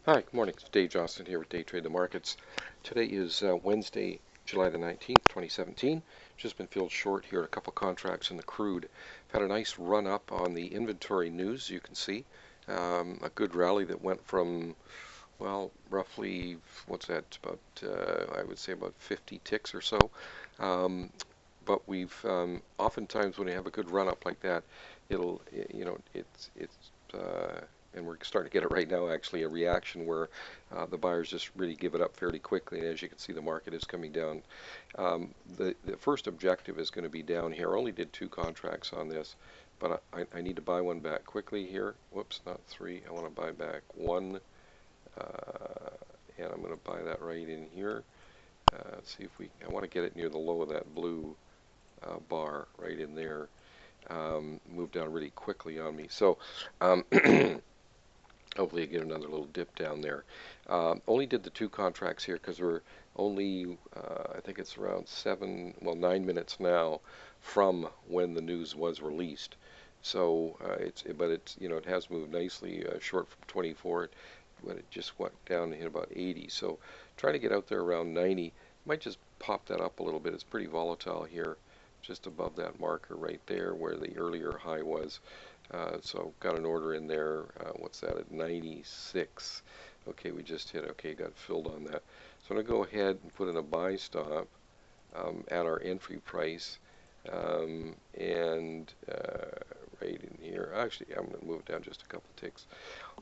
Hi, good morning. It's Dave Johnston here with Day Trade the Markets. Today is Wednesday, July the 19th, 2017. Just been filled short here, a couple contracts in the crude. Had a nice run up on the inventory news, you can see. A good rally that went from, well, roughly, what's that, about, I would say about 50 ticks or so. But we've, oftentimes when you have a good run up like that, it's and we're starting to get it right now, actually, a reaction where the buyers just really give it up fairly quickly. And as you can see, the market is coming down. The first objective is going to be down here. I only did 2 contracts on this, but I need to buy one back quickly here. Whoops, not 3. I want to buy back 1, and I'm going to buy that right in here. Let's see if I want to get it near the low of that blue bar right in there. Moved down really quickly on me. So hopefully I get another little dip down there. Only did the 2 contracts here because we're only, I think it's around 9 minutes now from when the news was released. So it has moved nicely, short from 24, but it just went down and hit about 80. So trying to get out there around 90. Might just pop that up a little bit. It's pretty volatile here, just above that marker right there where the earlier high was. So got an order in there, what's that, at 96. Okay, we just hit, okay, got filled on that. So I'm going to go ahead and put in a buy stop at our entry price. And right in here, actually, I'm going to move it down just a couple ticks.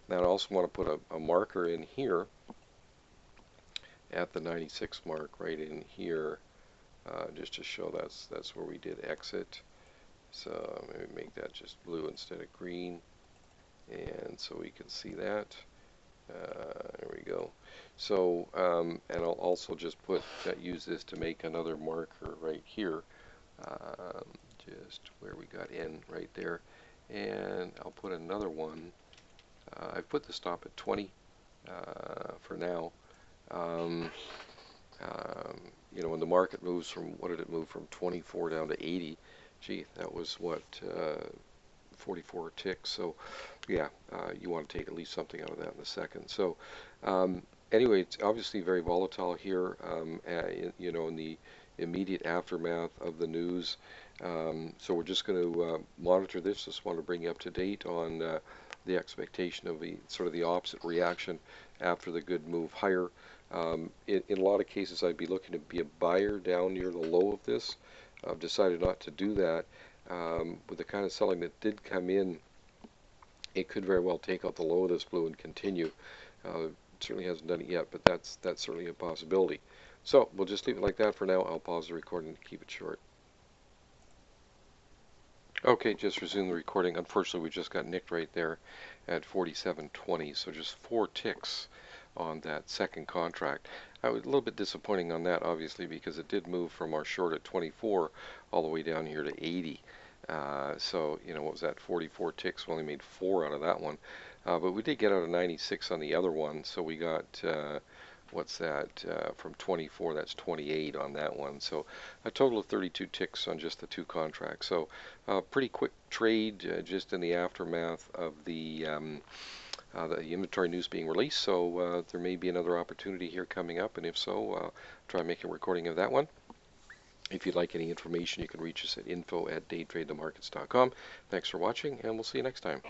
Now I also want to put a marker in here at the 96 mark, right in here, just to show that's where we did exit. So maybe make that just blue instead of green, and so we can see that. There we go. So and I'll also just use this to make another marker right here, just where we got in right there, and I'll put another one. I put the stop at 20 for now. When the market moves from, what did it move from, 24 down to 80? Gee, that was what, 44 ticks. So yeah, you want to take at least something out of that in a second. So anyway, it's obviously very volatile here, in the immediate aftermath of the news. So we're just going to monitor this. Just want to bring you up to date on the expectation of sort of the opposite reaction after the good move higher. In a lot of cases, I'd be looking to be a buyer down near the low of this. I've decided not to do that. With the kind of selling that did come in, it could very well take out the low of this blue and continue. It certainly hasn't done it yet, but that's certainly a possibility. So we'll just leave it like that for now. I'll pause the recording to keep it short. Okay, just resume the recording. Unfortunately, we just got nicked right there at 47.20, so just 4 ticks on that second contract. I was a little bit disappointing on that, obviously, because it did move from our short at 24 all the way down here to 80. So, what was that, 44 ticks? We only made 4 out of that one. But we did get out of 96 on the other one, so we got, what's that, from 24, that's 28 on that one. So a total of 32 ticks on just the 2 contracts. So pretty quick trade just in the aftermath of the inventory news being released. So there may be another opportunity here coming up, and if so, try and make a recording of that one. If you'd like any information, you can reach us at info@daytradethemarkets.com. Thanks for watching, and we'll see you next time.